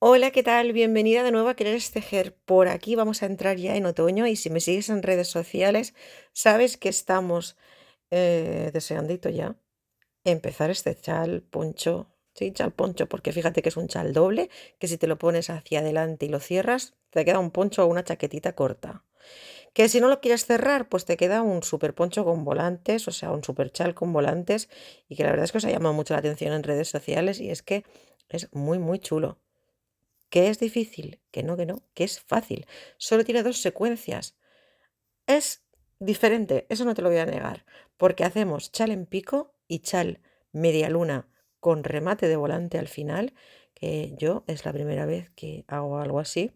Hola, ¿qué tal? Bienvenida de nuevo a Querer es Tejer. Por aquí vamos a entrar ya en otoño y si me sigues en redes sociales, sabes que estamos deseandito ya empezar este chal poncho. Sí, chal poncho, porque fíjate que es un chal doble, que si te lo pones hacia adelante y lo cierras, te queda un poncho o una chaquetita corta. Que si no lo quieres cerrar, pues te queda un super poncho con volantes, o sea, un super chal con volantes, y que la verdad es que os ha llamado mucho la atención en redes sociales y es que es muy, muy chulo. ¿Que es difícil? Que no, que es fácil. Solo tiene dos secuencias. Es diferente, eso no te lo voy a negar, porque hacemos chal en pico y chal media luna con remate de volante al final, que yo es la primera vez que hago algo así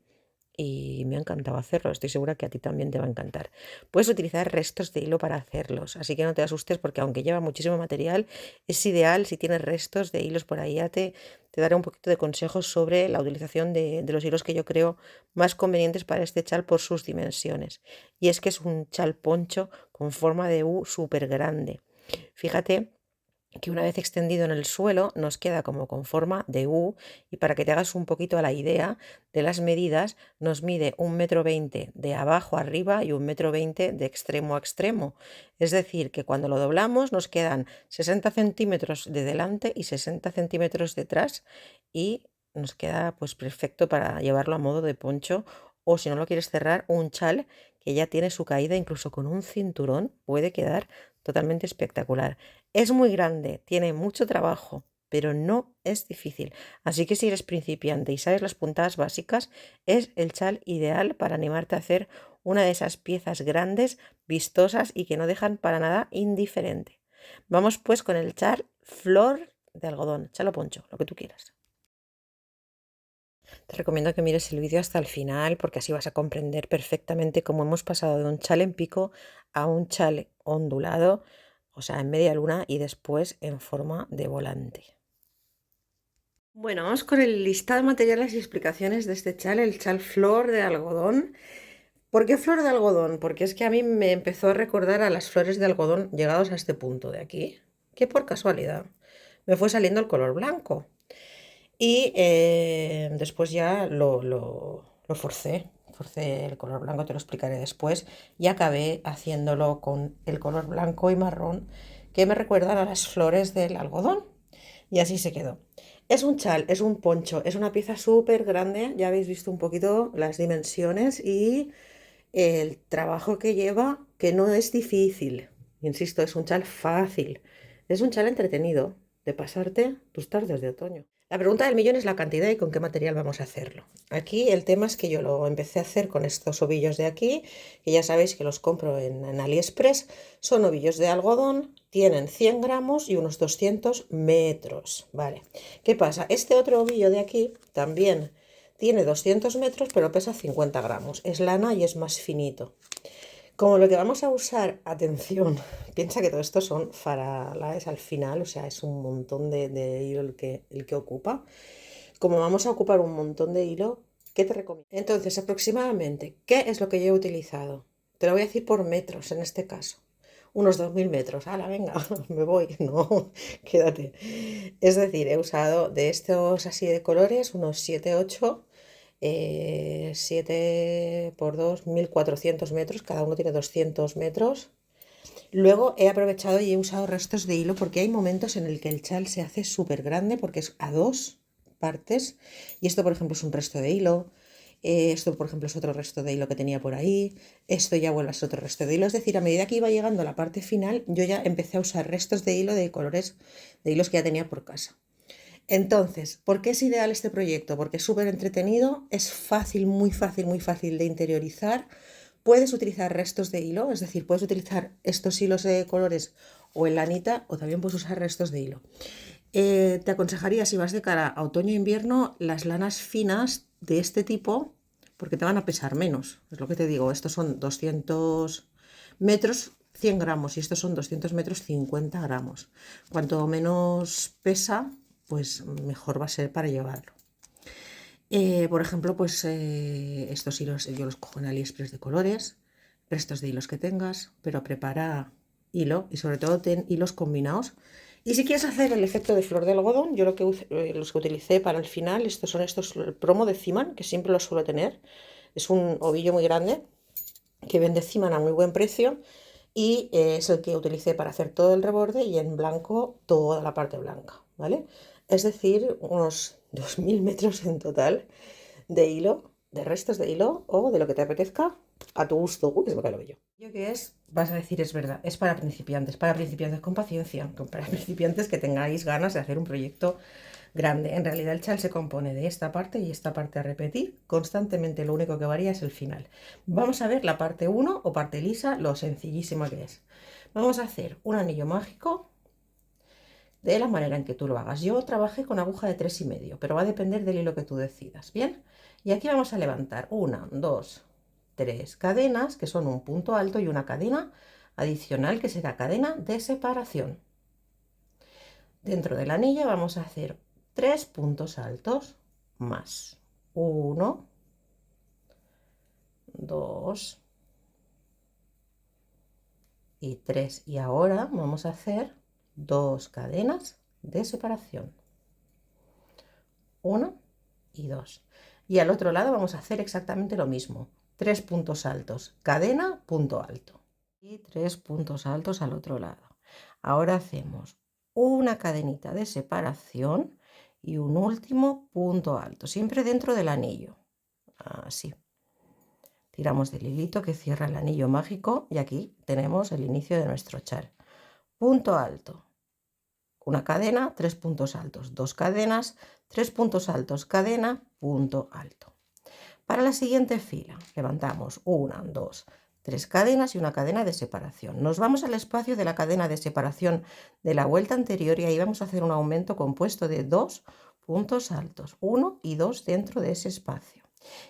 y me ha encantado hacerlo. Estoy segura que a ti también te va a encantar. Puedes utilizar restos de hilo para hacerlos, así que no te asustes porque aunque lleva muchísimo material, es ideal si tienes restos de hilos por ahí. Te daré un poquito de consejos sobre la utilización de los hilos que yo creo más convenientes para este chal por sus dimensiones. Y es que es un chal poncho con forma de U súper grande. Fíjate que una vez extendido en el suelo nos queda como con forma de U, y para que te hagas un poquito a la idea de las medidas, nos mide 1,20 m de abajo a arriba y 1,20 m de extremo a extremo. Es decir, que cuando lo doblamos nos quedan 60 centímetros de delante y 60 centímetros detrás y nos queda pues perfecto para llevarlo a modo de poncho, o si no lo quieres cerrar, un chal que ya tiene su caída, incluso con un cinturón puede quedar totalmente espectacular. Es muy grande, tiene mucho trabajo, pero no es difícil. Así que si eres principiante y sabes las puntadas básicas, es el chal ideal para animarte a hacer una de esas piezas grandes, vistosas y que no dejan para nada indiferente. Vamos pues con el chal flor de algodón, chal o poncho, lo que tú quieras. Te recomiendo que mires el vídeo hasta el final porque así vas a comprender perfectamente cómo hemos pasado de un chal en pico a un chal ondulado, o sea, en media luna y después en forma de volante. Bueno, vamos con el listado de materiales y explicaciones de este chal, el chal flor de algodón. ¿Por qué flor de algodón? Porque es que a mí me empezó a recordar a las flores de algodón llegados a este punto de aquí, que por casualidad me fue saliendo el color blanco. Y después ya lo forcé el color blanco, te lo explicaré después, y acabé haciéndolo con el color blanco y marrón que me recuerdan a las flores del algodón. Y así se quedó. Es un chal, es un poncho, es una pieza súper grande, ya habéis visto un poquito las dimensiones y el trabajo que lleva, que no es difícil. Insisto, es un chal fácil, es un chal entretenido de pasarte tus tardes de otoño. La pregunta del millón es la cantidad y con qué material vamos a hacerlo. Aquí el tema es que yo lo empecé a hacer con estos ovillos de aquí, que ya sabéis que los compro en AliExpress. Son ovillos de algodón, tienen 100 gramos y unos 200 metros. Vale, ¿qué pasa? Este otro ovillo de aquí también tiene 200 metros, pero pesa 50 gramos. Es lana y es más finito. Como lo que vamos a usar, atención, piensa que todo esto son faralaes al final, o sea, es un montón de hilo el que ocupa. Como vamos a ocupar un montón de hilo, ¿qué te recomiendo? Entonces, aproximadamente, ¿qué es lo que yo he utilizado? Te lo voy a decir por metros en este caso. Unos 2000 metros. ¡Hala, venga! Me voy. No, quédate. Es decir, he usado de estos así de colores unos 7 8, 7 por 2, 1400 metros. Cada uno tiene 200 metros. Luego he aprovechado y he usado restos de hilo porque hay momentos en el que el chal se hace súper grande porque es a dos partes. Y esto, por ejemplo, es un resto de hilo. Esto, por ejemplo, es otro resto de hilo que tenía por ahí. Esto ya vuelve a ser otro resto de hilo. Es decir, a medida que iba llegando a la parte final, yo ya empecé a usar restos de hilo de colores, de hilos que ya tenía por casa. Entonces, ¿por qué es ideal este proyecto? Porque es súper entretenido, es fácil, muy fácil de interiorizar. Puedes utilizar restos de hilo, es decir, puedes utilizar estos hilos de colores o en lanita o también puedes usar restos de hilo. Te aconsejaría, si vas de cara a otoño e invierno, las lanas finas de este tipo, porque te van a pesar menos. Es lo que te digo, estos son 200 metros, 100 gramos, y estos son 200 metros, 50 gramos. Cuanto menos pesa, pues mejor va a ser para llevarlo. Por ejemplo, pues estos hilos yo los cojo en AliExpress de colores, restos de hilos que tengas, pero prepara hilo y sobre todo ten hilos combinados Y si quieres hacer el efecto de flor de algodón, yo los que utilicé para el final, estos son estos el promo de Ciman, que siempre los suelo tener. Es un ovillo muy grande que vende Ciman a muy buen precio y es el que utilicé para hacer todo el reborde y en blanco toda la parte blanca, ¿vale? Es decir, unos 2000 metros en total de hilo, de restos de hilo o de lo que te apetezca a tu gusto. Uy, se me cae el vello. ¿Yo qué es? Vas a decir, es verdad, es para principiantes con paciencia, para principiantes que tengáis ganas de hacer un proyecto grande. En realidad el chal se compone de esta parte y esta parte a repetir constantemente, lo único que varía es el final. Vamos a ver la parte 1 o parte lisa, lo sencillísima que es. Vamos a hacer un anillo mágico de la manera en que tú lo hagas. Yo trabajé con aguja de 3,5, pero va a depender del hilo que tú decidas, ¿bien? Y aquí vamos a levantar 1, 2, 3 cadenas, que son un punto alto y una cadena adicional, que será cadena de separación. Dentro de la anilla vamos a hacer 3 puntos altos más 1, 2 y 3. Y ahora vamos a hacer 2 cadenas de separación. 1 y 2. Y al otro lado vamos a hacer exactamente lo mismo. 3 puntos altos, cadena, punto alto. Y 3 puntos altos al otro lado. Ahora hacemos una cadenita de separación y un último punto alto, siempre dentro del anillo. Así. Tiramos del hilito que cierra el anillo mágico y aquí tenemos el inicio de nuestro chal. Punto alto. Una cadena, 3 puntos altos, 2 cadenas, 3 puntos altos, cadena, punto alto. Para la siguiente fila levantamos 1, 2, 3 cadenas y una cadena de separación. Nos vamos al espacio de la cadena de separación de la vuelta anterior y ahí vamos a hacer un aumento compuesto de 2 puntos altos, 1 y 2 dentro de ese espacio.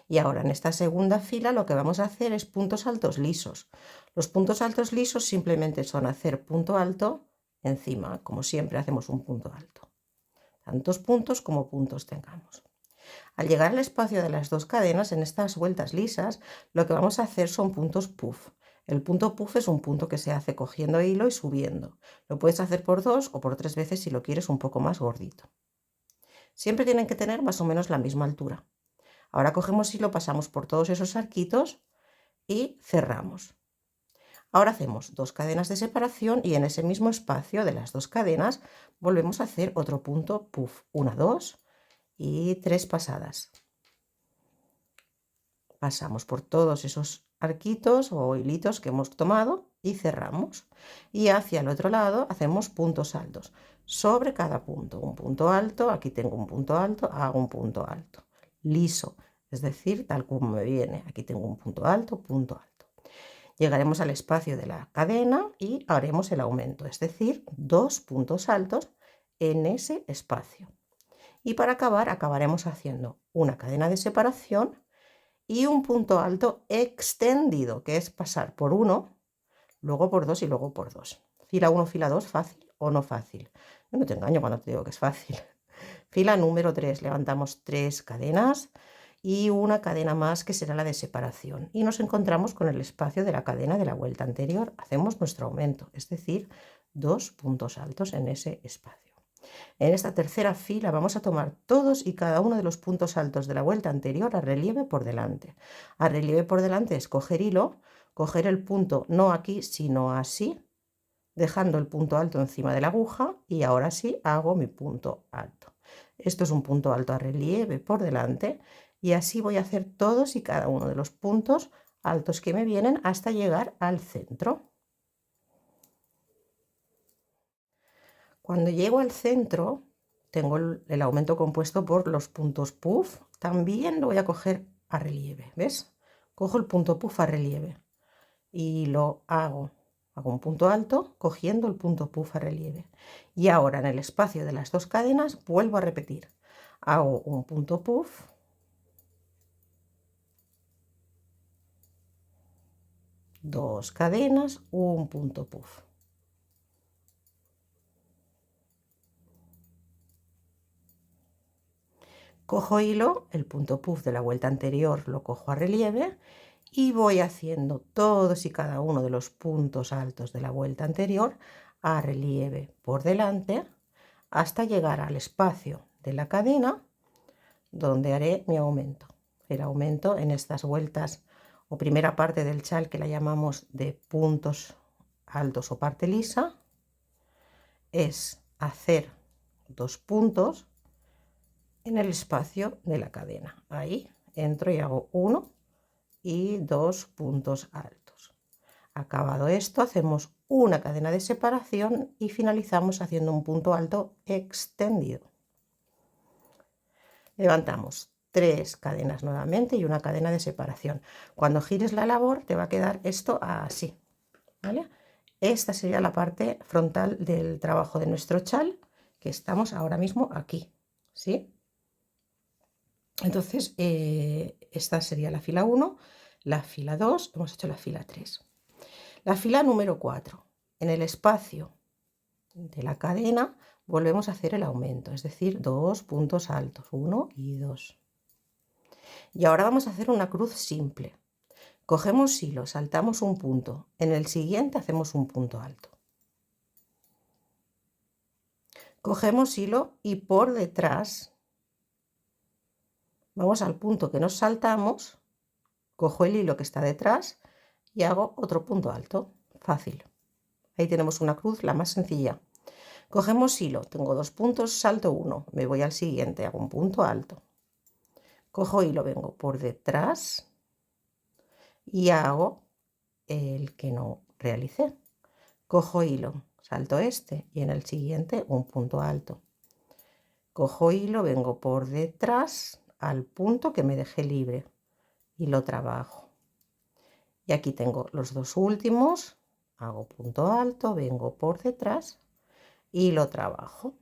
Y ahora en esta segunda fila lo que vamos a hacer es puntos altos lisos. Los puntos altos lisos simplemente son hacer punto alto encima, como siempre hacemos un punto alto, tantos puntos como puntos tengamos. Al llegar al espacio de las 2 cadenas, en estas vueltas lisas, lo que vamos a hacer son puntos puff. El punto puff es un punto que se hace cogiendo hilo y subiendo. Lo puedes hacer por 2 o por 3 veces si lo quieres un poco más gordito. Siempre tienen que tener más o menos la misma altura. Ahora cogemos hilo, pasamos por todos esos arquitos y cerramos. Ahora hacemos 2 cadenas de separación y en ese mismo espacio de las 2 cadenas volvemos a hacer otro punto puff. 1, 2 y 3 pasadas. Pasamos por todos esos arquitos o hilitos que hemos tomado y cerramos. Y hacia el otro lado hacemos puntos altos. Sobre cada punto, un punto alto, aquí tengo un punto alto, hago un punto alto. Liso, es decir, tal como me viene. Aquí tengo un punto alto, punto alto. Llegaremos al espacio de la cadena y haremos el aumento, es decir, 2 puntos altos en ese espacio. Y para acabar, acabaremos haciendo una cadena de separación y un punto alto extendido, que es pasar por 1, luego por 2 y luego por 2. Fila 1, fila 2, fácil o no fácil. Yo no te engaño cuando te digo que es fácil. Fila número 3, levantamos 3 cadenas y una cadena más que será la de separación. Y nos encontramos con el espacio de la cadena de la vuelta anterior. Hacemos nuestro aumento, es decir, 2 puntos altos en ese espacio. En esta tercera fila vamos a tomar todos y cada uno de los puntos altos de la vuelta anterior a relieve por delante. A relieve por delante es coger hilo, coger el punto no aquí sino así, dejando el punto alto encima de la aguja y ahora sí hago mi punto alto. Esto es un punto alto a relieve por delante y así voy a hacer todos y cada uno de los puntos altos que me vienen hasta llegar al centro. Cuando llego al centro, tengo el aumento compuesto por los puntos puff. También lo voy a coger a relieve, ¿ves? Cojo el punto puff a relieve y lo hago un punto alto cogiendo el punto puff a relieve. Y ahora en el espacio de las 2 cadenas vuelvo a repetir. Hago un punto puff, dos cadenas, un punto puff. Cojo hilo, el punto puff de la vuelta anterior lo cojo a relieve y voy haciendo todos y cada uno de los puntos altos de la vuelta anterior a relieve por delante hasta llegar al espacio de la cadena donde haré mi aumento. El aumento en estas vueltas o primera parte del chal, que la llamamos de puntos altos o parte lisa, es hacer 2 puntos en el espacio de la cadena. Ahí entro y hago 1 y 2 puntos altos. Acabado esto, hacemos una cadena de separación y finalizamos haciendo un punto alto extendido. Levantamos 3 cadenas nuevamente y una cadena de separación. Cuando gires la labor te va a quedar esto así, ¿vale? Esta sería la parte frontal del trabajo de nuestro chal, que estamos ahora mismo aquí, ¿sí? Entonces, esta sería la fila 1, la fila 2, hemos hecho la fila 3. La fila número 4, en el espacio de la cadena volvemos a hacer el aumento, es decir, 2 puntos altos, 1 y 2. Y ahora vamos a hacer una cruz simple. Cogemos hilo, saltamos un punto, en el siguiente hacemos un punto alto. Cogemos hilo y por detrás vamos al punto que nos saltamos, cojo el hilo que está detrás y hago otro punto alto. Fácil. Ahí tenemos una cruz, la más sencilla. Cogemos hilo, tengo 2 puntos, salto uno, me voy al siguiente, hago un punto alto. Cojo hilo, vengo por detrás y hago el que no realicé. Cojo hilo, salto este y en el siguiente un punto alto. Cojo hilo, vengo por detrás al punto que me dejé libre y lo trabajo. Y aquí tengo los 2 últimos, hago punto alto, vengo por detrás y lo trabajo.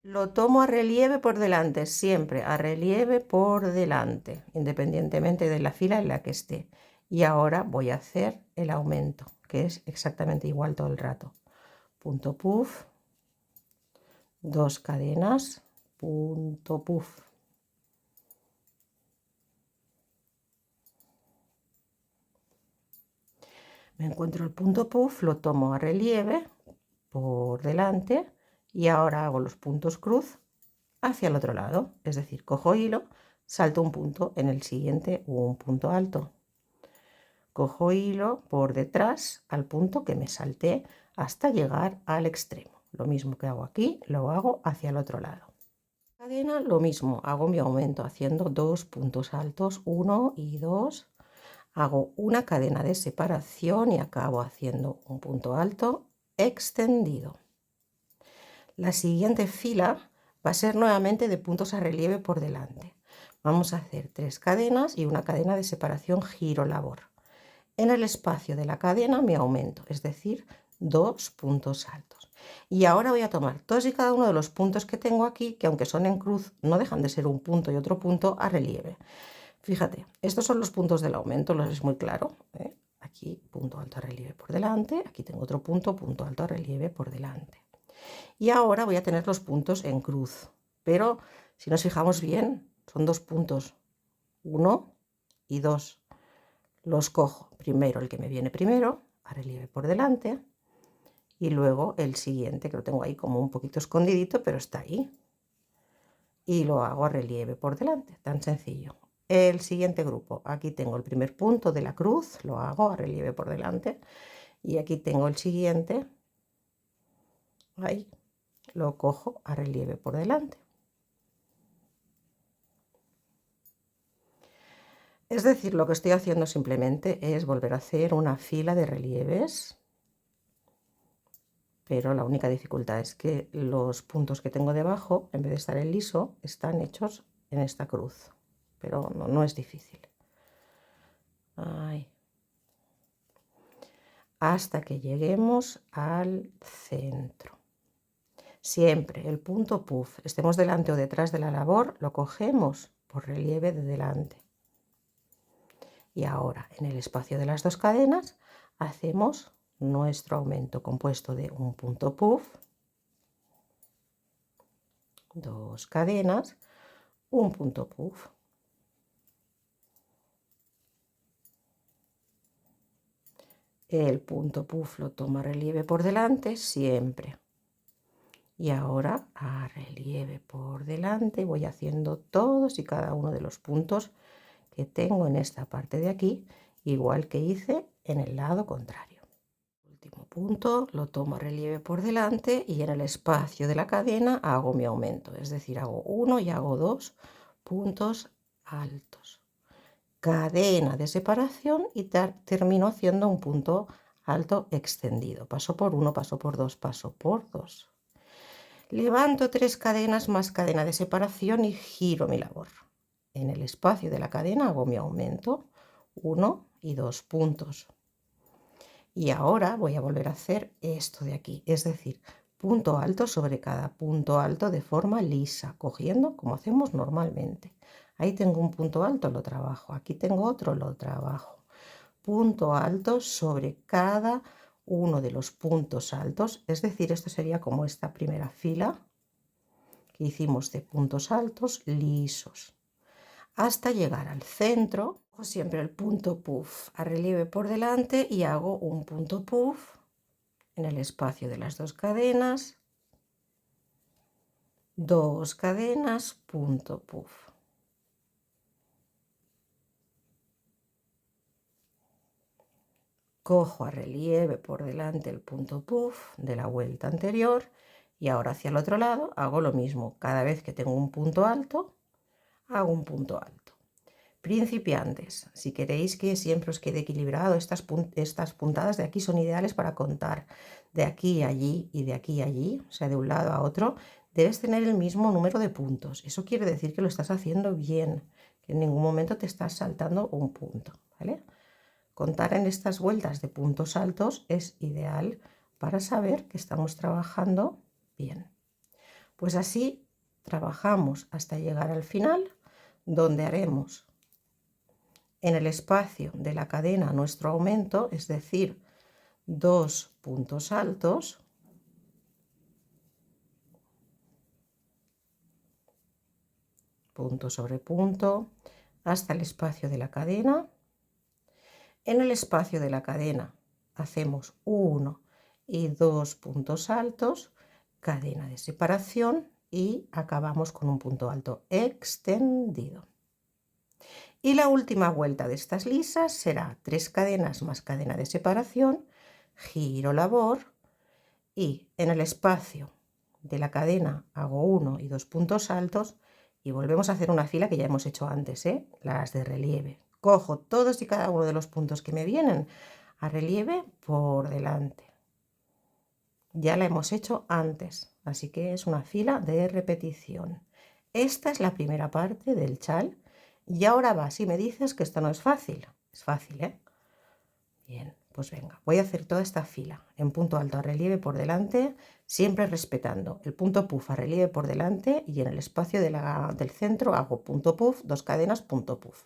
Lo tomo a relieve por delante, siempre a relieve por delante, independientemente de la fila en la que esté. Y ahora voy a hacer el aumento, que es exactamente igual todo el rato. Punto puff, 2 cadenas, punto puff. Me encuentro el punto puff, lo tomo a relieve por delante y ahora hago los puntos cruz hacia el otro lado, es decir, cojo hilo, salto un punto, en el siguiente un punto alto. Cojo hilo por detrás al punto que me salté hasta llegar al extremo. Lo mismo que hago aquí, lo hago hacia el otro lado. Cadena, lo mismo, hago mi aumento haciendo 2 puntos altos, 1 y 2. Hago una cadena de separación y acabo haciendo un punto alto extendido. La siguiente fila va a ser nuevamente de puntos a relieve por delante. Vamos a hacer 3 cadenas y una cadena de separación giro labor. En el espacio de la cadena me aumento, es decir, 2 puntos altos. Y ahora voy a tomar todos y cada uno de los puntos que tengo aquí, que aunque son en cruz, no dejan de ser un punto y otro punto a relieve. Fíjate, estos son los puntos del aumento, los es muy claro, ¿eh? Aquí punto alto a relieve por delante, aquí tengo otro punto, punto alto a relieve por delante. Y ahora voy a tener los puntos en cruz, pero si nos fijamos bien, son 2 puntos, 1 y 2. Los cojo primero el que me viene primero, a relieve por delante, y luego el siguiente, que lo tengo ahí como un poquito escondidito, pero está ahí. Y lo hago a relieve por delante, tan sencillo. El siguiente grupo, aquí tengo el primer punto de la cruz, lo hago a relieve por delante, y aquí tengo el siguiente, ahí, lo cojo a relieve por delante. Es decir, lo que estoy haciendo simplemente es volver a hacer una fila de relieves, pero la única dificultad es que los puntos que tengo debajo, en vez de estar en liso, están hechos en esta cruz, pero no es difícil. Ahí. Hasta que lleguemos al centro. Siempre el punto puff, estemos delante o detrás de la labor, lo cogemos por relieve de delante. Y ahora en el espacio de las 2 cadenas hacemos nuestro aumento compuesto de un punto puff, 2 cadenas, un punto puff. el punto puff lo tomo a relieve por delante siempre. Y ahora a relieve por delante voy haciendo todos y cada uno de los puntos que tengo en esta parte de aquí, igual que hice en el lado contrario. Último punto, lo tomo a relieve por delante y en el espacio de la cadena hago mi aumento, es decir, hago uno y hago dos puntos altos. Cadena de separación y termino haciendo un punto alto extendido. Paso por uno, paso por dos, paso por dos. Levanto 3 cadenas más cadena de separación y giro mi labor. En el espacio de la cadena hago mi aumento, 1 y 2 puntos. Y ahora voy a volver a hacer esto de aquí, es decir, punto alto sobre cada punto alto de forma lisa, cogiendo como hacemos normalmente. Ahí tengo un punto alto, lo trabajo. Aquí tengo otro, lo trabajo. Punto alto sobre cada uno de los puntos altos, es decir, esto sería como esta primera fila que hicimos de puntos altos lisos, hasta llegar al centro. Cojo siempre el punto puff a relieve por delante y hago un punto puff en el espacio de las 2 cadenas, 2 cadenas, punto puff. Cojo a relieve por delante el punto puff de la vuelta anterior y ahora hacia el otro lado hago lo mismo. Cada vez que tengo un punto alto, hago un punto alto. Principiantes, si queréis que siempre os quede equilibrado, estas puntadas de aquí son ideales para contar de aquí a allí y de aquí a allí, o sea, de un lado a otro, debes tener el mismo número de puntos. Eso quiere decir que lo estás haciendo bien, que en ningún momento te estás saltando un punto, ¿vale? Contar en estas vueltas de puntos altos es ideal para saber que estamos trabajando bien. Pues así trabajamos hasta llegar al final, donde haremos en el espacio de la cadena nuestro aumento, es decir, 2 puntos altos, punto sobre punto, hasta el espacio de la cadena. En el espacio de la cadena hacemos 1 y 2 puntos altos, cadena de separación y acabamos con un punto alto extendido. Y la última vuelta de estas lisas será 3 cadenas más cadena de separación, giro labor y en el espacio de la cadena hago 1 y 2 puntos altos y volvemos a hacer una fila que ya hemos hecho antes, las de relieve. Cojo todos y cada uno de los puntos que me vienen a relieve por delante. Ya la hemos hecho antes, así que es una fila de repetición. Esta es la primera parte del chal y ahora va, si me dices que esto no es fácil. Es fácil, ¿eh? Bien, pues venga, voy a hacer toda esta fila en punto alto a relieve por delante, siempre respetando el punto puff a relieve por delante y en el espacio del centro hago punto puff, 2 cadenas, punto puff.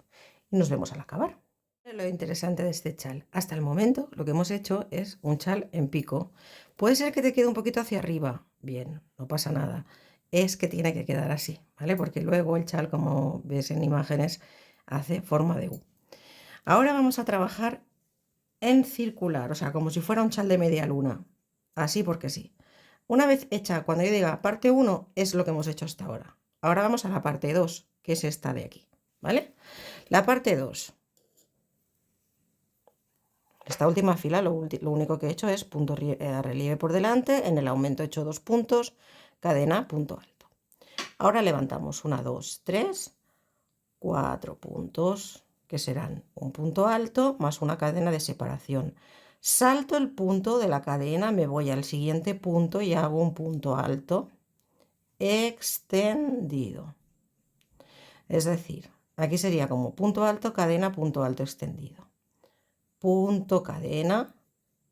Y nos vemos al acabar. Lo interesante de este chal, hasta el momento lo que hemos hecho es un chal en pico. Puede ser que te quede un poquito hacia arriba, bien, no pasa nada. Es que tiene que quedar así, ¿vale? Porque luego el chal, como ves en imágenes, hace forma de U. Ahora vamos a trabajar en circular, o sea, como si fuera un chal de media luna, así porque sí. Una vez hecha, cuando yo diga parte 1, es lo que hemos hecho hasta ahora. Ahora vamos a la parte 2, que es esta de aquí, ¿vale? La parte 2. Esta última fila lo único que he hecho es punto a relieve por delante, en el aumento he hecho 2 puntos, cadena, punto alto. Ahora levantamos 1, 2, 3, 4 puntos, que serán un punto alto más una cadena de separación. Salto el punto de la cadena, me voy al siguiente punto y hago un punto alto extendido. Es decir, aquí sería como punto alto, cadena, punto alto extendido. Punto, cadena,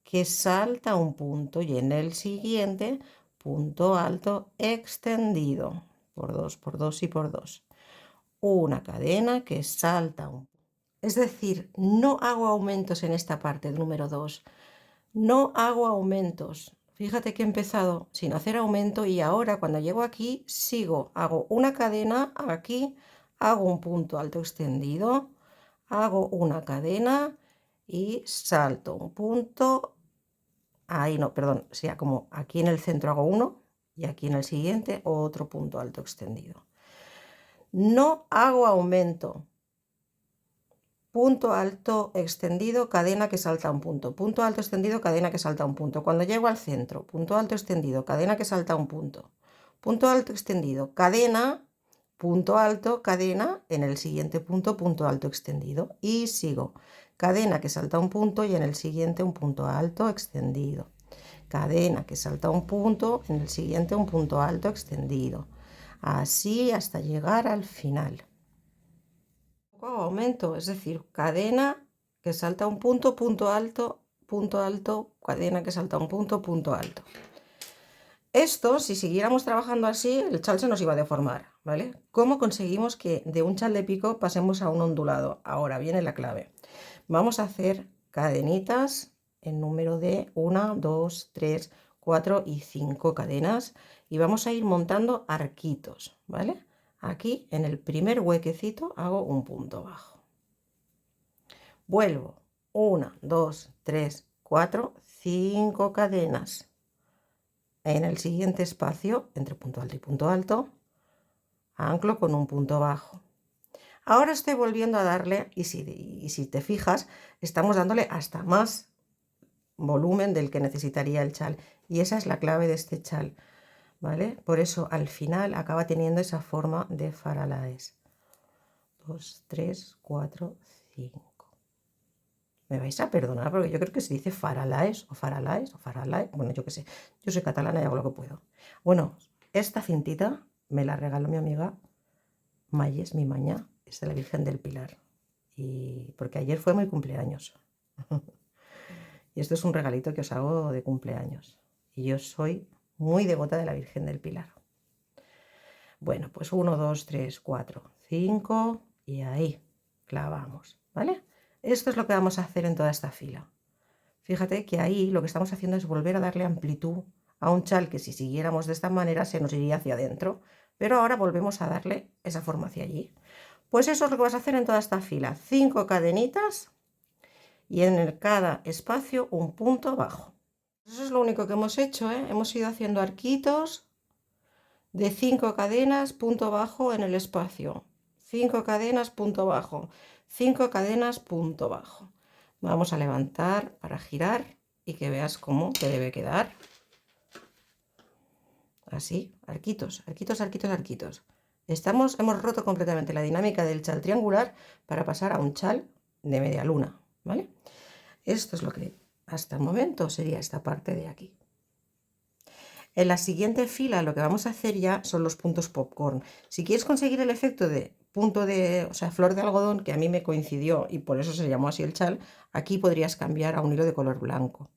que salta un punto y en el siguiente punto alto extendido por 2, por 2 y por 2. Una cadena que salta un punto. Es decir, no hago aumentos en esta parte número 2. No hago aumentos. Fíjate que he empezado sin hacer aumento y ahora cuando llego aquí sigo. Hago una cadena aquí, hago un punto alto extendido, hago una cadena y salto un punto, ahí no, perdón, sea como aquí en el centro hago uno y aquí en el siguiente otro punto alto extendido. No hago aumento. Punto alto extendido, cadena que salta un punto. Punto alto extendido, cadena que salta un punto. Cuando llego al centro, punto alto extendido, cadena que salta un punto. Punto alto extendido, cadena, punto alto, cadena, en el siguiente punto, punto alto extendido. Y sigo. Cadena que salta un punto y en el siguiente un punto alto extendido. Cadena que salta un punto, en el siguiente un punto alto extendido. Así hasta llegar al final. Aumento, es decir, cadena que salta un punto, punto alto, cadena que salta un punto alto. Esto, si siguiéramos trabajando así, el chal se nos iba a deformar, ¿vale? ¿Cómo conseguimos que de un chal de pico pasemos a un ondulado? Ahora viene la clave. Vamos a hacer cadenitas en número de 1, 2, 3, 4 y 5 cadenas y vamos a ir montando arquitos, ¿vale? Aquí en el primer huequecito hago un punto bajo. Vuelvo 1, 2, 3, 4, 5 cadenas. En el siguiente espacio, entre punto alto y punto alto, anclo con un punto bajo. Ahora estoy volviendo a darle, y si te fijas, estamos dándole hasta más volumen del que necesitaría el chal. Y esa es la clave de este chal, ¿vale? Por eso al final acaba teniendo esa forma de faralaes. 2, 3, 4, 5. Me vais a perdonar porque yo creo que se dice faralaes o faralaes o faralaes. Bueno, yo qué sé. Yo soy catalana y hago lo que puedo. Bueno, esta cintita me la regaló mi amiga Mayes, mi maña, es de la Virgen del Pilar. Y porque ayer fue mi cumpleaños. Y esto es un regalito que os hago de cumpleaños. Y yo soy muy devota de la Virgen del Pilar. Bueno, pues 1, 2, 3, 4, 5 y ahí clavamos, ¿vale? Esto es lo que vamos a hacer en toda esta fila. Fíjate que ahí lo que estamos haciendo es volver a darle amplitud a un chal que si siguiéramos de esta manera se nos iría hacia adentro, pero ahora volvemos a darle esa forma hacia allí. Pues eso es lo que vas a hacer en toda esta fila, 5 cadenitas y en cada espacio un punto bajo. Eso es lo único que hemos hecho, ¿eh? Hemos ido haciendo arquitos de 5 cadenas, punto bajo en el espacio. 5 cadenas, punto bajo. 5 cadenas, punto bajo. Vamos a levantar para girar y que veas cómo te debe quedar. Así, arquitos, arquitos, arquitos, arquitos. Hemos roto completamente la dinámica del chal triangular para pasar a un chal de media luna, ¿vale? Esto es lo que hasta el momento sería esta parte de aquí. En la siguiente fila lo que vamos a hacer ya son los puntos popcorn. Si quieres conseguir el efecto de punto de, o sea, flor de algodón, que a mí me coincidió y por eso se llamó así el chal, aquí podrías cambiar a un hilo de color blanco.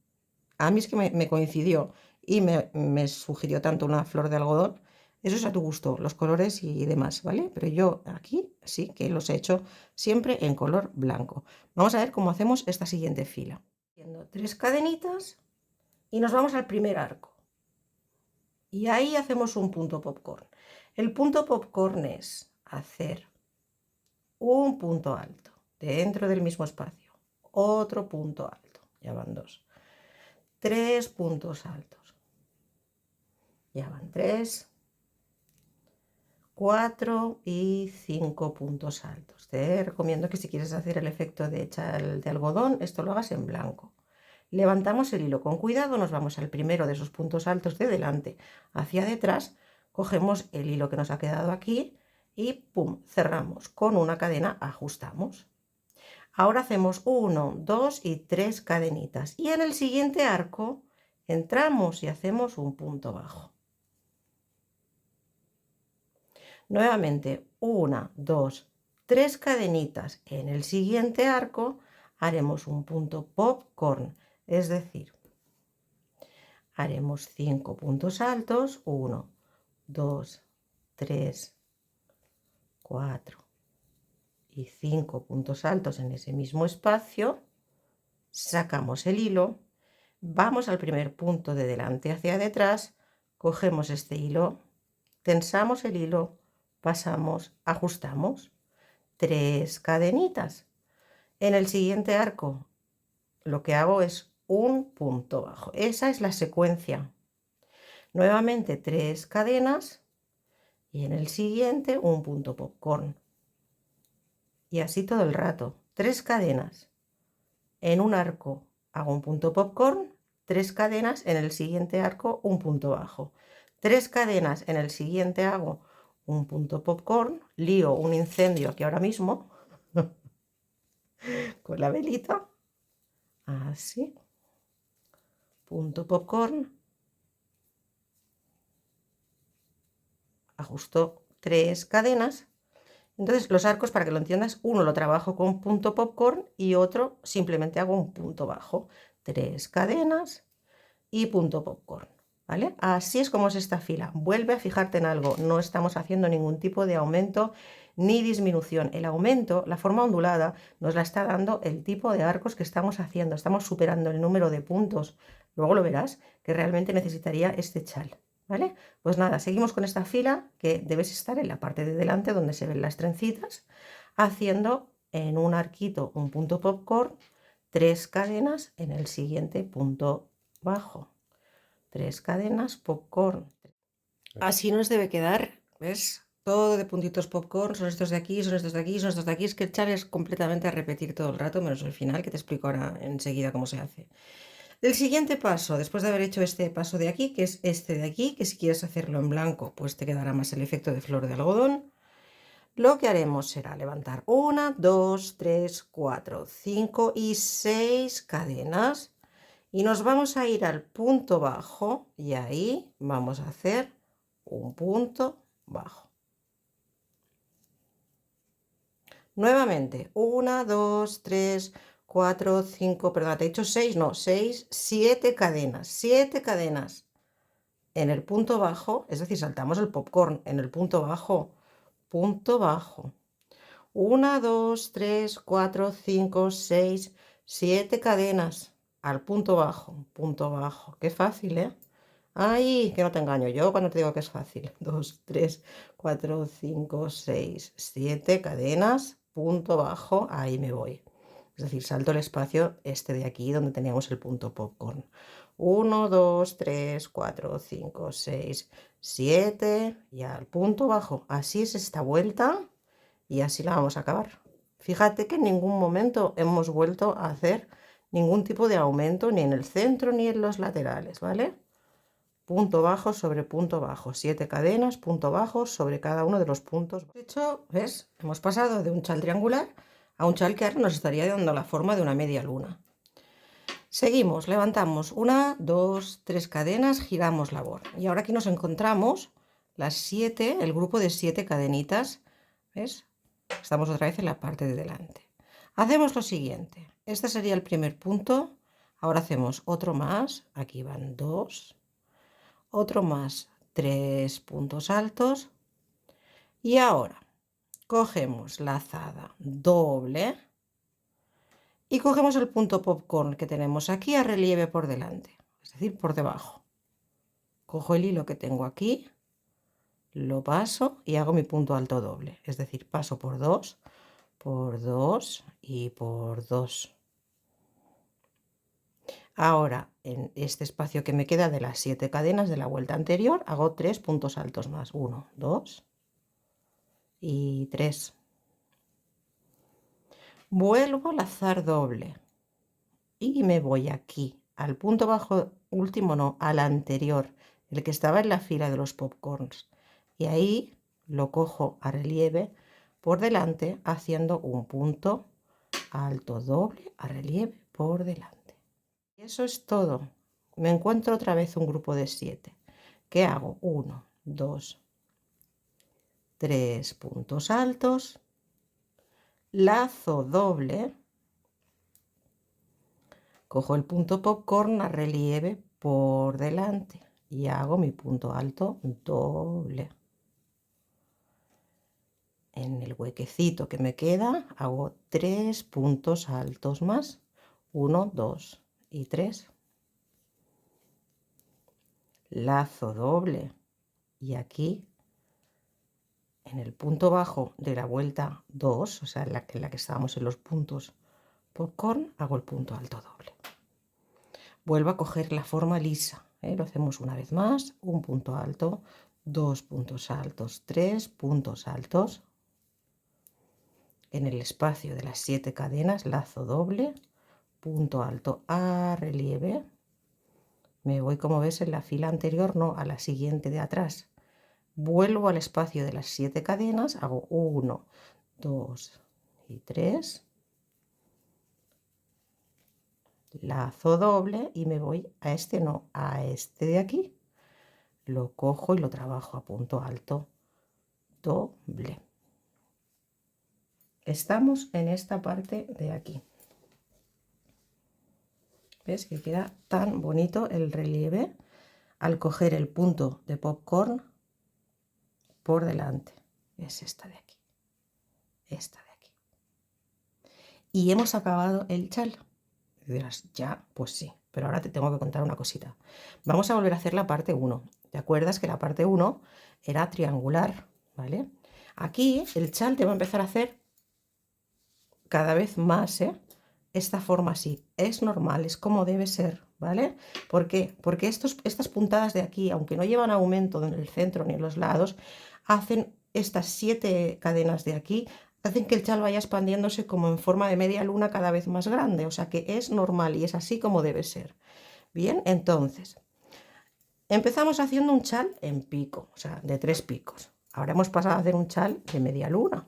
A mí es que me coincidió y me sugirió tanto una flor de algodón. Eso es a tu gusto, los colores y demás, ¿vale? Pero yo aquí sí que los he hecho siempre en color blanco. Vamos a ver cómo hacemos esta siguiente fila. Haciendo 3 cadenitas y nos vamos al primer arco. Y ahí hacemos un punto popcorn. El punto popcorn es hacer un punto alto dentro del mismo espacio, otro punto alto, ya van 2, 3 puntos altos, ya van 3, 4 y 5 puntos altos. Te recomiendo que si quieres hacer el efecto de chal de algodón, esto lo hagas en blanco. Levantamos el hilo con cuidado, nos vamos al primero de esos puntos altos de delante hacia detrás, cogemos el hilo que nos ha quedado aquí y pum, cerramos con una cadena, ajustamos. Ahora hacemos 1, 2 y 3 cadenitas y en el siguiente arco entramos y hacemos un punto bajo. Nuevamente 1, 2, 3 cadenitas. En el siguiente arco haremos un punto popcorn, es decir, haremos 5 puntos altos, 1, 2, 3, 4 y 5 puntos altos en ese mismo espacio. Sacamos el hilo, vamos al primer punto de delante hacia detrás, cogemos este hilo, tensamos el hilo, pasamos, ajustamos, 3 cadenitas. En el siguiente arco lo que hago es un punto bajo. Esa es la secuencia. Nuevamente 3 cadenas y en el siguiente un punto popcorn. Y así todo el rato. 3 cadenas. En un arco hago un punto popcorn, 3 cadenas, en el siguiente arco un punto bajo. 3 cadenas, en el siguiente hago un punto popcorn, lío un incendio aquí ahora mismo con la velita. Así. Punto popcorn. Ajusto 3 cadenas. Entonces los arcos, para que lo entiendas, uno lo trabajo con punto popcorn y otro simplemente hago un punto bajo. 3 cadenas y punto popcorn, ¿vale? Así es como es esta fila. Vuelve a fijarte en algo, no estamos haciendo ningún tipo de aumento ni disminución. El aumento, la forma ondulada, nos la está dando el tipo de arcos que estamos haciendo. Estamos superando el número de puntos. Luego lo verás que realmente necesitaría este chal, ¿vale? Pues nada, seguimos con esta fila que debes estar en la parte de delante donde se ven las trencitas, haciendo en un arquito un punto popcorn, 3 cadenas en el siguiente punto bajo, 3 cadenas popcorn. Así nos debe quedar, ¿ves? Todo de puntitos popcorn, son estos de aquí, son estos de aquí, son estos de aquí. Es que el chal es completamente a repetir todo el rato, menos el final, que te explico ahora enseguida cómo se hace. El siguiente paso, después de haber hecho este paso de aquí, que es este de aquí, que si quieres hacerlo en blanco, pues te quedará más el efecto de flor de algodón. Lo que haremos será levantar 1, 2, 3, 4, 5 y 6 cadenas. Y nos vamos a ir al punto bajo y ahí vamos a hacer un punto bajo. Nuevamente, 1, 2, 3, 4, 5, perdón, te he dicho 6, no, 6, 7 cadenas, 7 cadenas en el punto bajo, es decir, saltamos el popcorn en el punto bajo, punto bajo. 1, 2, 3, 4, 5, 6, 7 cadenas al punto bajo, punto bajo. Qué fácil, ¿eh? Ay, que no te engaño yo cuando te digo que es fácil. 2, 3, 4, 5, 6, 7 cadenas, punto bajo, ahí me voy. Es decir, salto el espacio este de aquí donde teníamos el punto popcorn. 1, 2, 3, 4, 5, 6, 7 y al punto bajo. Así es esta vuelta y así la vamos a acabar. Fíjate que en ningún momento hemos vuelto a hacer ningún tipo de aumento ni en el centro ni en los laterales, ¿vale? Punto bajo sobre punto bajo, 7 cadenas, punto bajo sobre cada uno de los puntos. De hecho, ¿ves? Hemos pasado de un chal triangular a un chal que ahora nos estaría dando la forma de una media luna. Seguimos, levantamos 1, 2, 3 cadenas, giramos labor. Y ahora aquí nos encontramos las 7, el grupo de 7 cadenitas, ¿ves? Estamos otra vez en la parte de delante. Hacemos lo siguiente, este sería el primer punto, ahora hacemos otro más, aquí van 2, otro más, 3 puntos altos y ahora cogemos lazada doble y cogemos el punto popcorn que tenemos aquí a relieve por delante, es decir, por debajo. Cojo el hilo que tengo aquí, lo paso y hago mi punto alto doble, es decir, paso por 2 y por 2. Ahora, en este espacio que me queda de las 7 cadenas de la vuelta anterior, hago 3 puntos altos más. 1, 2 y 3. Vuelvo a lazar doble y me voy aquí, al punto bajo último, no, al anterior, el que estaba en la fila de los popcorns. Y ahí lo cojo a relieve por delante, haciendo un punto alto doble a relieve por delante. Y eso es todo. Me encuentro otra vez un grupo de 7. ¿Qué hago? 1, 2, 3 puntos altos, lazo doble, cojo el punto popcorn a relieve por delante y hago mi punto alto doble. En el huequecito que me queda hago 3 puntos altos más. 1, 2 y 3. Lazo doble y aquí en el punto bajo de la vuelta 2, o sea, en la que estábamos en los puntos popcorn, hago el punto alto doble. Vuelvo a coger la forma lisa, lo hacemos una vez más, un punto alto, 2 puntos altos, 3 puntos altos. En el espacio de las 7 cadenas, lazo doble, punto alto a relieve. Me voy, como ves, en la fila anterior, no a la siguiente de atrás. Vuelvo al espacio de las 7 cadenas, hago 1, 2 y 3. Lazo doble y me voy a este, no, a este de aquí. Lo cojo y lo trabajo a punto alto doble. Estamos en esta parte de aquí. ¿Ves que queda tan bonito el relieve al coger el punto de popcorn por delante? Es esta de aquí. Esta de aquí. Y hemos acabado el chal. Y dirás, ya, pues sí, pero ahora te tengo que contar una cosita. Vamos a volver a hacer la parte 1. ¿Te acuerdas que la parte 1 era triangular? ¿Vale? Aquí el chal te va a empezar a hacer cada vez más, esta forma así. Es normal, es como debe ser, ¿vale? ¿Por qué? Porque estas puntadas de aquí, aunque no llevan aumento en el centro ni en los lados, hacen estas 7 cadenas de aquí, hacen que el chal vaya expandiéndose como en forma de media luna cada vez más grande. O sea que es normal y es así como debe ser. Bien, entonces, empezamos haciendo un chal en pico, o sea, de 3 picos. Ahora hemos pasado a hacer un chal de media luna.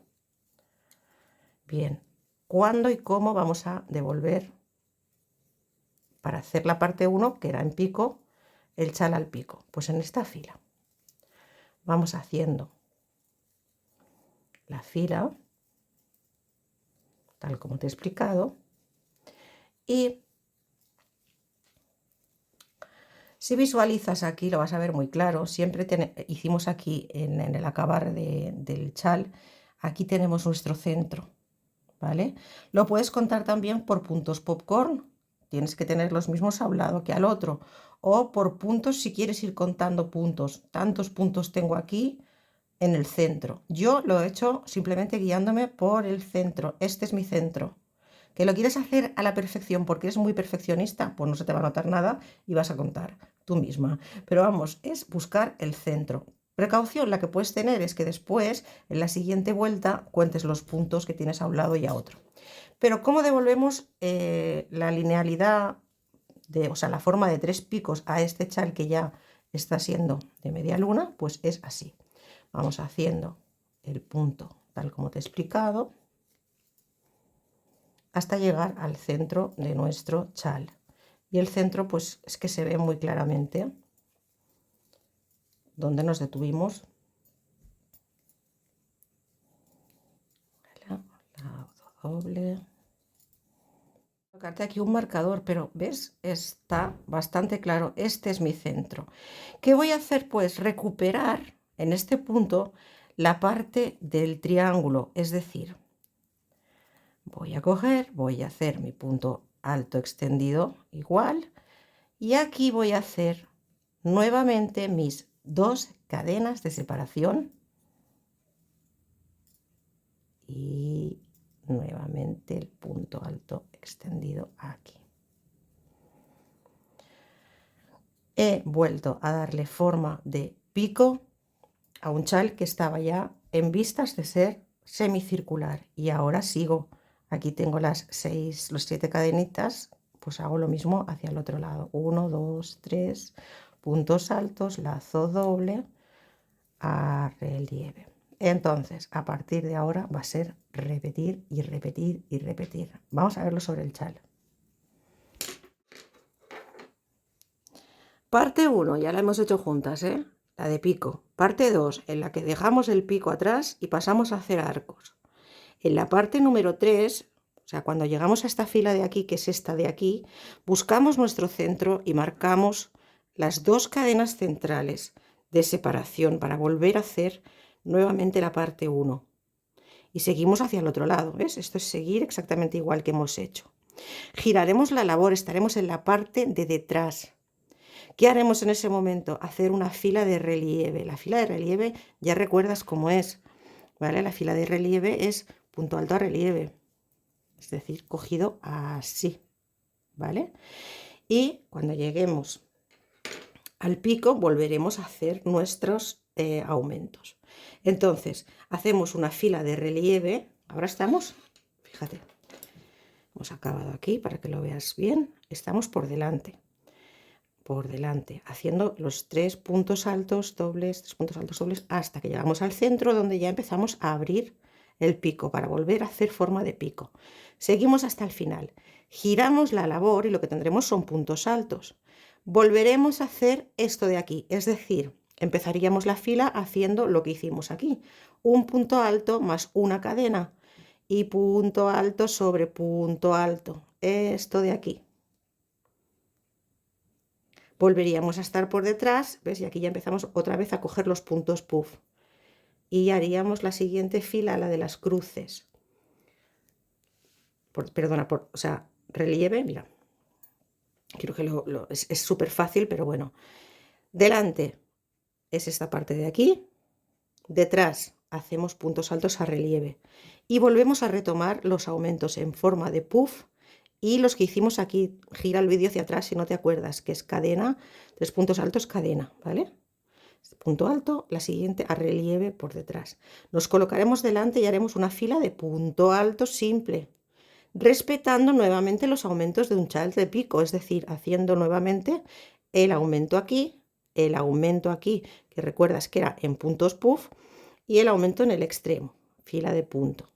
Bien, ¿cuándo y cómo vamos a devolver para hacer la parte 1, que era en pico, el chal al pico? Pues en esta fila. Vamos haciendo la fila, tal como te he explicado, y si visualizas aquí, lo vas a ver muy claro. Siempre hicimos aquí en el acabar del chal, aquí tenemos nuestro centro, ¿vale? Lo puedes contar también por puntos popcorn. Tienes que tener los mismos a un lado que al otro. O por puntos si quieres ir contando puntos. Tantos puntos tengo aquí en el centro. Yo lo he hecho simplemente guiándome por el centro. Este es mi centro. ¿Que lo quieres hacer a la perfección porque eres muy perfeccionista? Pues no se te va a notar nada y vas a contar tú misma. Pero vamos, es buscar el centro. Precaución la que puedes tener es que después, en la siguiente vuelta, cuentes los puntos que tienes a un lado y a otro. Pero ¿cómo devolvemos la linealidad, o sea, la forma de 3 picos a este chal que ya está siendo de media luna? Pues es así. Vamos haciendo el punto tal como te he explicado hasta llegar al centro de nuestro chal. Y el centro, pues es que se ve muy claramente donde nos detuvimos. Lazo doble. Colocarte aquí un marcador, pero ves, está bastante claro. Este es mi centro. ¿Qué voy a hacer? Pues recuperar en este punto la parte del triángulo, es decir, voy a coger, voy a hacer mi punto alto extendido igual, y aquí voy a hacer nuevamente mis 2 cadenas de separación y nuevamente el punto alto extendido aquí. He vuelto a darle forma de pico a un chal que estaba ya en vistas de ser semicircular, y ahora sigo. Aquí tengo las 7 cadenitas, pues hago lo mismo hacia el otro lado. 1, 2, 3 puntos altos, lazo doble a relieve. Entonces, a partir de ahora va a ser repetir y repetir y repetir. Vamos a verlo sobre el chal. Parte 1, ya la hemos hecho juntas, la de pico. Parte 2, en la que dejamos el pico atrás y pasamos a hacer arcos. En la parte número 3, o sea, cuando llegamos a esta fila de aquí, que es esta de aquí, buscamos nuestro centro y marcamos las 2 cadenas centrales de separación para volver a hacer nuevamente la parte 1. Y seguimos hacia el otro lado, ¿ves? Esto es seguir exactamente igual que hemos hecho. Giraremos la labor, estaremos en la parte de detrás. ¿Qué haremos en ese momento? Hacer una fila de relieve. La fila de relieve ya recuerdas cómo es, ¿vale? La fila de relieve es punto alto a relieve, es decir, cogido así, ¿vale? Y cuando lleguemos al pico volveremos a hacer nuestros aumentos. Entonces, hacemos una fila de relieve. Ahora estamos, fíjate, hemos acabado aquí para que lo veas bien. Estamos por delante, haciendo los 3 puntos altos dobles, 3 puntos altos dobles, hasta que llegamos al centro, donde ya empezamos a abrir el pico para volver a hacer forma de pico. Seguimos hasta el final, giramos la labor y lo que tendremos son puntos altos. Volveremos a hacer esto de aquí, es decir, empezaríamos la fila haciendo lo que hicimos aquí, un punto alto más una cadena y punto alto sobre punto alto, esto de aquí. Volveríamos a estar por detrás, ¿ves? Y aquí ya empezamos otra vez a coger los puntos puff. Y haríamos la siguiente fila, la de las cruces. O sea, relieve, mira. Creo que es súper fácil, pero bueno. Delante es esta parte de aquí. Detrás hacemos puntos altos a relieve. Y volvemos a retomar los aumentos en forma de puff. Y los que hicimos aquí, gira el vídeo hacia atrás si no te acuerdas, que es cadena, 3 puntos altos, cadena, ¿vale? Punto alto, la siguiente a relieve por detrás. Nos colocaremos delante y haremos una fila de punto alto simple, respetando nuevamente los aumentos de un chal de pico, es decir, haciendo nuevamente el aumento aquí, que recuerdas que era en puntos puff, y el aumento en el extremo, fila de punto.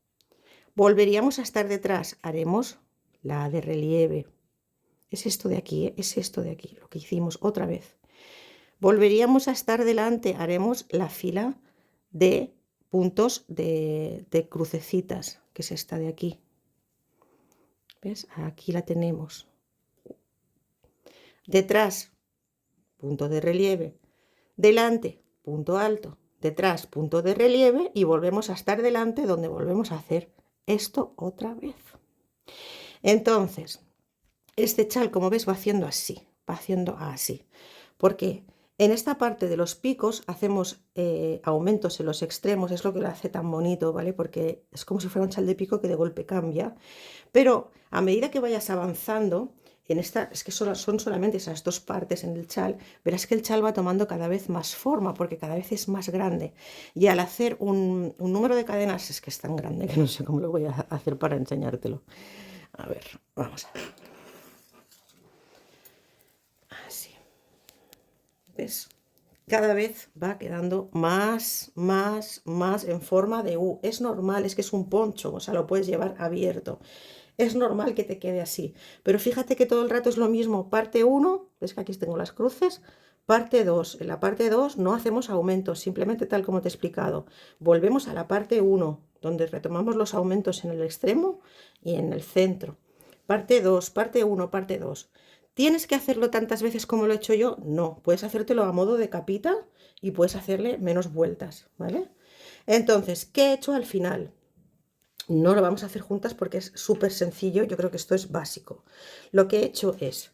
Volveríamos a estar detrás, haremos la de relieve. Es esto de aquí, es esto de aquí, lo que hicimos otra vez. Volveríamos a estar delante, haremos la fila de puntos de crucecitas, que es esta de aquí. ¿Ves? Aquí la tenemos. Detrás, punto de relieve. Delante, punto alto. Detrás, punto de relieve y volvemos a estar delante donde volvemos a hacer esto otra vez. Entonces, este chal, como ves, va haciendo así, porque en esta parte de los picos hacemos aumentos en los extremos, es lo que lo hace tan bonito, ¿vale? Porque es como si fuera un chal de pico que de golpe cambia, pero a medida que vayas avanzando, es que son solamente esas dos partes en el chal, verás que el chal va tomando cada vez más forma, porque cada vez es más grande, y al hacer un número de cadenas, es que es tan grande que no sé cómo lo voy a hacer para enseñártelo. A ver, vamos a ver. Así. ¿Ves? Cada vez va quedando más en forma de U. Es normal, es que es un poncho, o sea, lo puedes llevar abierto. Es normal que te quede así. Pero fíjate que todo el rato es lo mismo. Parte 1, ves que aquí tengo las cruces. Parte 2. En la parte 2 no hacemos aumentos, simplemente tal como te he explicado. Volvemos a la parte 1, donde retomamos los aumentos en el extremo y en el centro. Parte 2, parte 1, parte 2. ¿Tienes que hacerlo tantas veces como lo he hecho yo? No, puedes hacértelo a modo de capita y puedes hacerle menos vueltas, ¿vale? Entonces, ¿qué he hecho al final? No lo vamos a hacer juntas porque es súper sencillo, yo creo que esto es básico. Lo que he hecho es,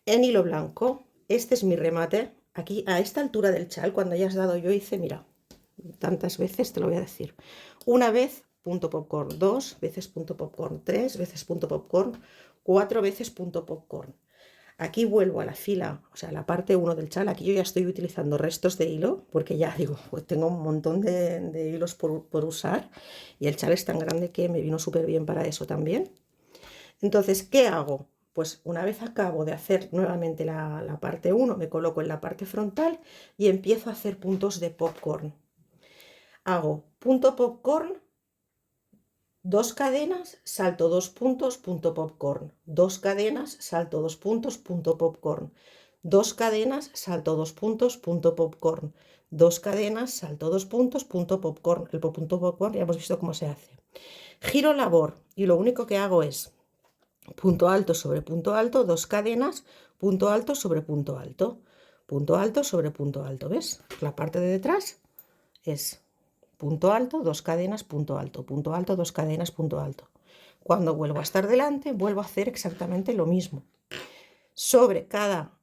en hilo blanco, este es mi remate, aquí a esta altura del chal, cuando hayas dado yo hice, mira, tantas veces te lo voy a decir. Una vez punto popcorn, 2 veces punto popcorn, 3 veces punto popcorn, 4 veces punto popcorn. Aquí vuelvo a la fila, o sea, la parte 1 del chal. Aquí yo ya estoy utilizando restos de hilo, porque ya digo, pues tengo un montón de hilos por usar, y el chal es tan grande que me vino súper bien para eso también. Entonces, ¿qué hago? Pues una vez acabo de hacer nuevamente la parte 1, me coloco en la parte frontal y empiezo a hacer puntos de popcorn. Hago punto popcorn, 2 cadenas, salto 2 puntos, punto popcorn. 2 cadenas, salto 2 puntos, punto popcorn. 2 cadenas, salto 2 puntos, punto popcorn. 2 cadenas, salto 2 puntos, punto popcorn. El punto popcorn ya hemos visto cómo se hace. Giro labor y lo único que hago es punto alto sobre punto alto, 2 cadenas, punto alto sobre punto alto. Punto alto sobre punto alto, ¿ves? La parte de detrás es punto alto, 2 cadenas, punto alto, 2 cadenas, punto alto. Cuando vuelvo a estar delante, vuelvo a hacer exactamente lo mismo. Sobre cada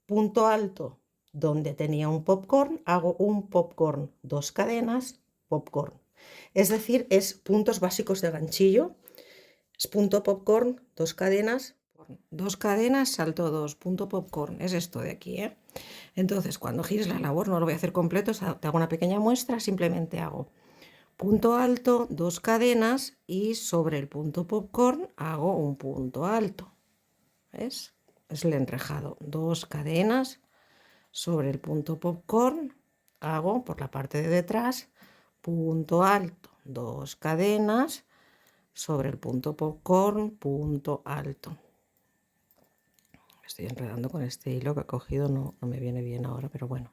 punto alto donde tenía un popcorn, hago un popcorn, 2 cadenas, popcorn. Es decir, es puntos básicos de ganchillo. Es punto popcorn, dos cadenas, salto 2, punto popcorn. Es esto de aquí, ¿eh? Entonces, cuando gires la labor, no lo voy a hacer completo, te hago una pequeña muestra, simplemente hago punto alto, dos cadenas y sobre el punto popcorn hago un punto alto. ¿Ves? Es el enrejado. Dos cadenas sobre el punto popcorn, hago por la parte de detrás punto alto, dos cadenas sobre el punto popcorn, punto alto. Estoy enredando con este hilo que he cogido, no me viene bien ahora, pero bueno.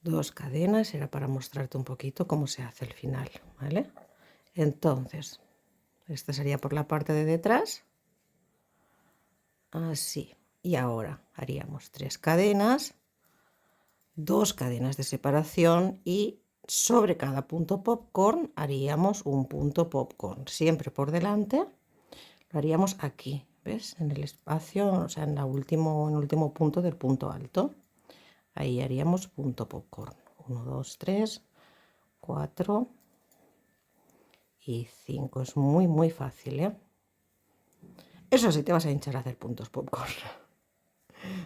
Dos cadenas, era para mostrarte un poquito cómo se hace el final, ¿vale? Entonces, esta sería por la parte de detrás, así. Y ahora haríamos tres cadenas, dos cadenas de separación y sobre cada punto popcorn haríamos un punto popcorn, siempre por delante. Lo haríamos aquí, ¿ves? En el espacio, o sea, en el último punto del punto alto. Ahí haríamos punto popcorn. 1, 2, 3, 4 y 5. Es muy fácil, ¿eh? Eso sí, te vas a hinchar a hacer puntos popcorn.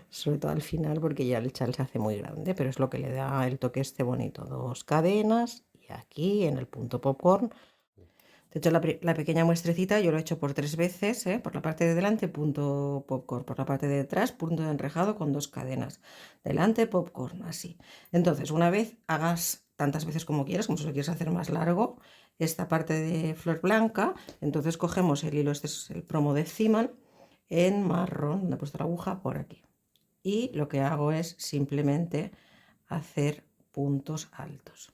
Sobre todo al final, porque ya el chal se hace muy grande, pero es lo que le da el toque este bonito. Dos cadenas y aquí en el punto popcorn. De hecho, la pequeña muestrecita yo lo he hecho por 3 veces, ¿eh? Por la parte de delante, punto popcorn, por la parte de detrás, punto de enrejado con dos cadenas. Delante, popcorn, así. Entonces, una vez hagas tantas veces como quieras, como si lo quieres hacer más largo, esta parte de flor blanca, entonces cogemos el hilo, este es el promo de Ziman, en marrón, donde he puesto la aguja, por aquí. Y lo que hago es simplemente hacer puntos altos.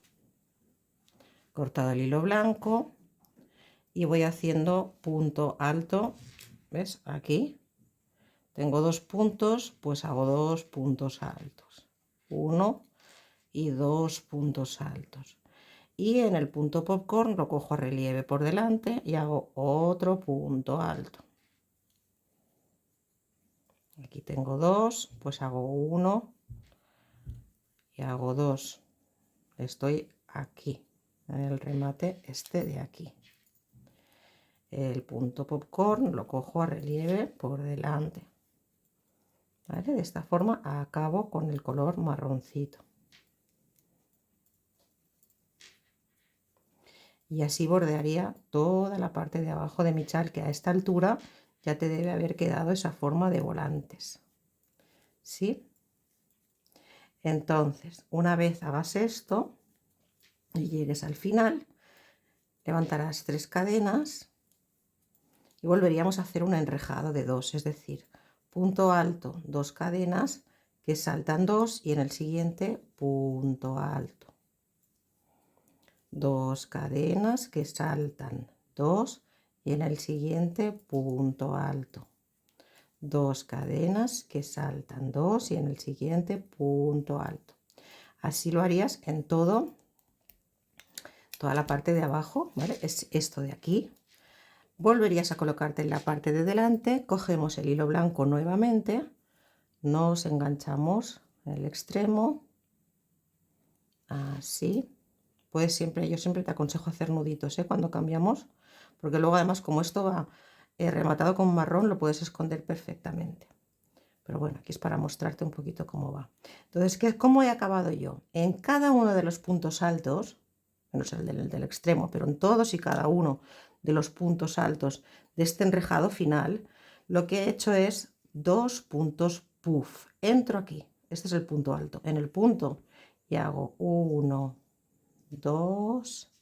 Cortado el hilo blanco y voy haciendo punto alto, ¿ves? Aquí tengo dos puntos, pues hago dos puntos altos, uno y dos puntos altos. Y en el punto popcorn lo cojo a relieve por delante y hago otro punto alto. Aquí tengo dos, pues hago uno y hago dos. Estoy aquí, en el remate este de aquí. El punto popcorn lo cojo a relieve por delante. ¿Vale? De esta forma acabo con el color marroncito. Y así bordearía toda la parte de abajo de mi chal, que a esta altura ya te debe haber quedado esa forma de volantes. ¿Sí? Entonces, una vez hagas esto y llegues al final, levantarás tres cadenas y volveríamos a hacer un enrejado de dos, es decir, punto alto, dos cadenas que saltan dos y en el siguiente punto alto. Dos cadenas que saltan dos y en el siguiente punto alto. Dos cadenas que saltan dos y en el siguiente punto alto. Así lo harías en toda la parte de abajo, ¿vale? Es esto de aquí. Volverías a colocarte en la parte de delante, cogemos el hilo blanco nuevamente, nos enganchamos en el extremo, así. Puedes siempre, yo siempre te aconsejo hacer nuditos, ¿eh? Cuando cambiamos, porque luego además como esto va rematado con marrón, lo puedes esconder perfectamente. Pero bueno, aquí es para mostrarte un poquito cómo va. Entonces, ¿cómo he acabado yo? En cada uno de los puntos altos, menos el del extremo, pero en todos y cada uno de los puntos altos de este enrejado final, lo que he hecho es dos puntos puff. Entro aquí, este es el punto alto, en el punto y hago 1, 2,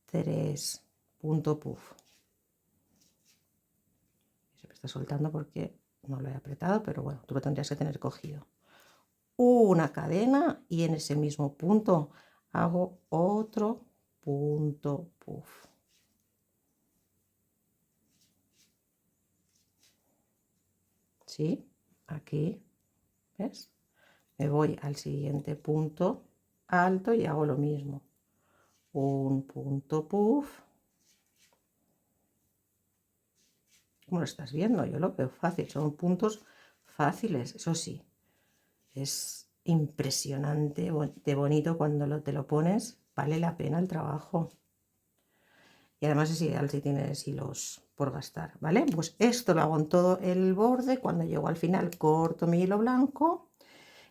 3, punto puff. Se me está soltando porque no lo he apretado, pero bueno, tú lo tendrías que tener cogido. Una cadena y en ese mismo punto hago otro punto puff. ¿Sí? Aquí, ¿ves? Me voy al siguiente punto alto y hago lo mismo. Un punto puff. ¿Cómo lo estás viendo? Yo lo veo fácil, son puntos fáciles, eso sí. Es impresionante de bonito cuando te lo pones, vale la pena el trabajo. Y además es ideal si tienes hilos por gastar, ¿vale? Pues esto lo hago en todo el borde. Cuando llego al final corto mi hilo blanco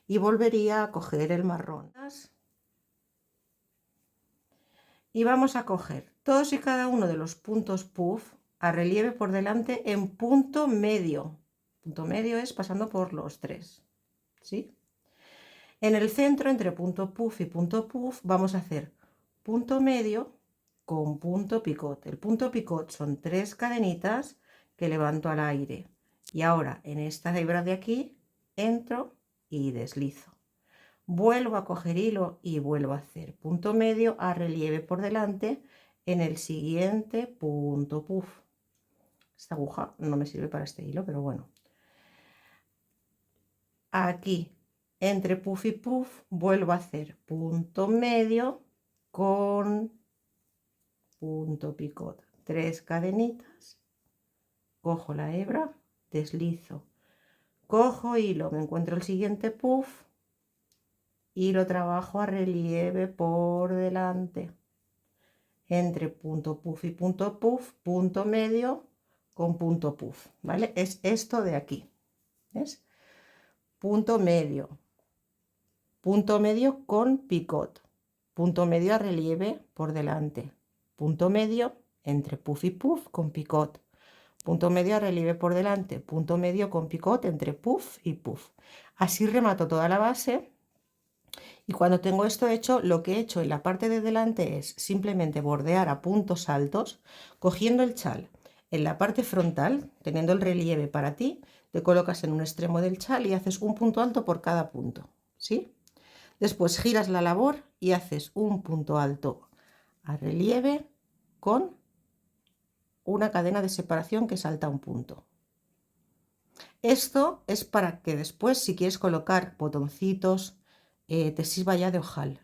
y volvería a coger el marrón. Y vamos a coger todos y cada uno de los puntos puff a relieve por delante en punto medio. Punto medio es pasando por los tres, ¿sí? En el centro, entre punto puff y punto puff, vamos a hacer punto medio con punto picot. El punto picot son 3 cadenitas que levanto al aire. Y ahora en esta hebra de aquí entro y deslizo. Vuelvo a coger hilo y vuelvo a hacer punto medio a relieve por delante en el siguiente punto puff. Esta aguja no me sirve para este hilo, pero bueno. Aquí entre puff y puff vuelvo a hacer punto medio con punto picot, 3 cadenitas, cojo la hebra, deslizo, cojo hilo, me encuentro el siguiente puff y lo trabajo a relieve por delante entre punto puff y punto puff, punto medio con punto puff, ¿vale? Es esto de aquí, ¿ves? Punto medio con picot, punto medio a relieve por delante, punto medio entre puff y puff con picot, punto medio a relieve por delante, punto medio con picot entre puff y puff. Así remato toda la base. Y cuando tengo esto hecho, lo que he hecho en la parte de delante es simplemente bordear a puntos altos, cogiendo el chal en la parte frontal, teniendo el relieve para ti, te colocas en un extremo del chal y haces un punto alto por cada punto, ¿sí? Después giras la labor y haces un punto alto a relieve con una cadena de separación que salta un punto. Esto es para que después, si quieres colocar botoncitos, te sirva ya de ojal,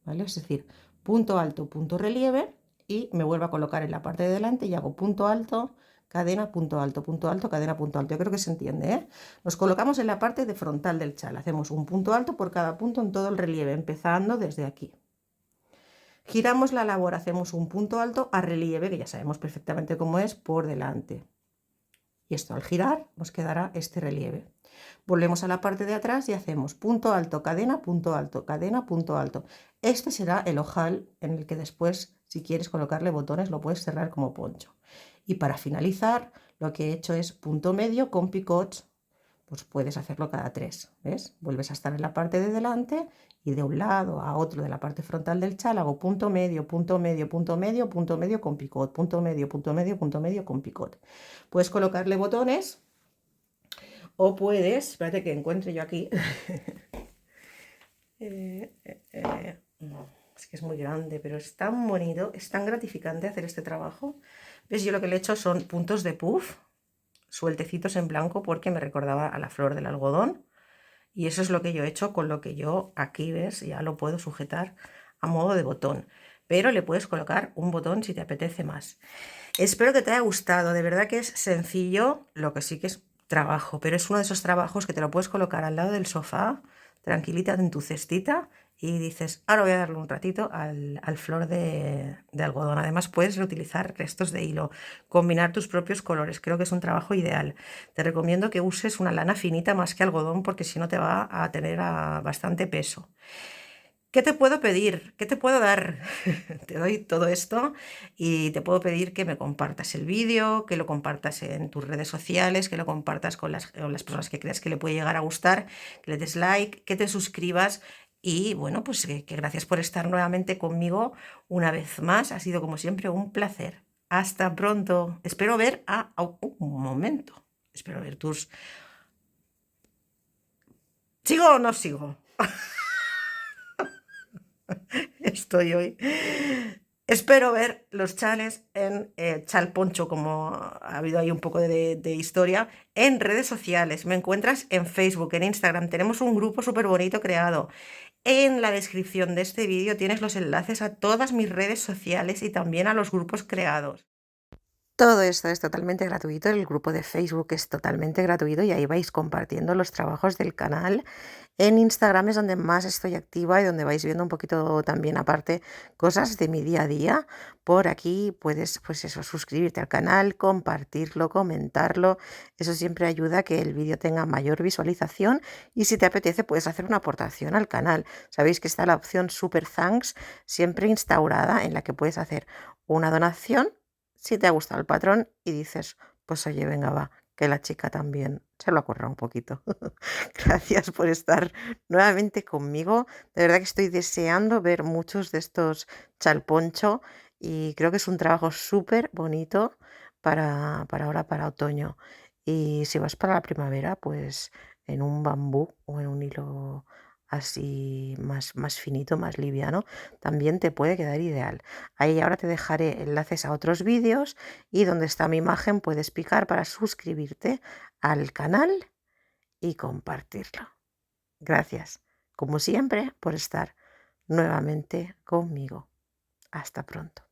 ¿vale? Es decir, punto alto, punto relieve, y me vuelvo a colocar en la parte de delante y hago punto alto, cadena, punto alto, cadena, punto alto. Yo creo que se entiende, ¿eh? Nos colocamos en la parte de frontal del chal, hacemos un punto alto por cada punto en todo el relieve, empezando desde aquí. Giramos la labor, hacemos un punto alto a relieve, que ya sabemos perfectamente cómo es, por delante. Y esto al girar nos quedará este relieve. Volvemos a la parte de atrás y hacemos punto alto, cadena, punto alto, cadena, punto alto. Este será el ojal en el que después, si quieres colocarle botones, lo puedes cerrar como poncho. Y para finalizar, lo que he hecho es punto medio con picots, pues puedes hacerlo cada 3, ¿ves? Vuelves a estar en la parte de delante y de un lado a otro de la parte frontal del chal hago punto medio, punto medio, punto medio, punto medio con picot, punto medio, punto medio, punto medio con picot. Puedes colocarle botones o puedes, espérate que encuentre yo aquí, es que es muy grande, pero es tan bonito, es tan gratificante hacer este trabajo. ¿Ves? Yo lo que le he hecho son puntos de puff, sueltecitos en blanco, porque me recordaba a la flor del algodón. Y eso es lo que yo he hecho con lo que yo aquí, ¿ves? Ya lo puedo sujetar a modo de botón. Pero le puedes colocar un botón si te apetece más. Espero que te haya gustado. De verdad que es sencillo, lo que sí que es trabajo. Pero es uno de esos trabajos que te lo puedes colocar al lado del sofá, tranquilita en tu cestita, y dices, ahora voy a darle un ratito al flor de algodón. Además puedes reutilizar restos de hilo, combinar tus propios colores. Creo que es un trabajo ideal. Te recomiendo que uses una lana finita más que algodón, porque si no te va a tener bastante peso. ¿Qué te puedo pedir? ¿Qué te puedo dar? Te doy todo esto y te puedo pedir que me compartas el vídeo, que lo compartas en tus redes sociales, que lo compartas con las personas que creas que le puede llegar a gustar, que le des like, que te suscribas y bueno, pues que gracias por estar nuevamente conmigo una vez más. Ha sido como siempre un placer. Hasta pronto. Espero ver un momento. Espero ver tus... ¿Sigo o no sigo? Estoy hoy. Espero ver los chales en Chal Poncho, como ha habido ahí un poco de historia, en redes sociales. Me encuentras en Facebook, en Instagram. Tenemos un grupo súper bonito creado. En la descripción de este vídeo tienes los enlaces a todas mis redes sociales y también a los grupos creados. Todo esto es totalmente gratuito, el grupo de Facebook es totalmente gratuito y ahí vais compartiendo los trabajos del canal. En Instagram es donde más estoy activa y donde vais viendo un poquito también aparte cosas de mi día a día. Por aquí puedes, pues eso, suscribirte al canal, compartirlo, comentarlo. Eso siempre ayuda a que el vídeo tenga mayor visualización y si te apetece puedes hacer una aportación al canal. Sabéis que está la opción Super Thanks siempre instaurada en la que puedes hacer una donación si te ha gustado el patrón y dices, pues oye, venga, va, que la chica también se lo ha currado un poquito. Gracias por estar nuevamente conmigo. De verdad que estoy deseando ver muchos de estos chalponcho y creo que es un trabajo súper bonito para ahora, para otoño. Y si vas para la primavera, pues en un bambú o en un hilo así más finito, más liviano, también te puede quedar ideal. Ahí ahora te dejaré enlaces a otros vídeos y donde está mi imagen puedes picar para suscribirte al canal y compartirlo. Gracias, como siempre, por estar nuevamente conmigo. Hasta pronto.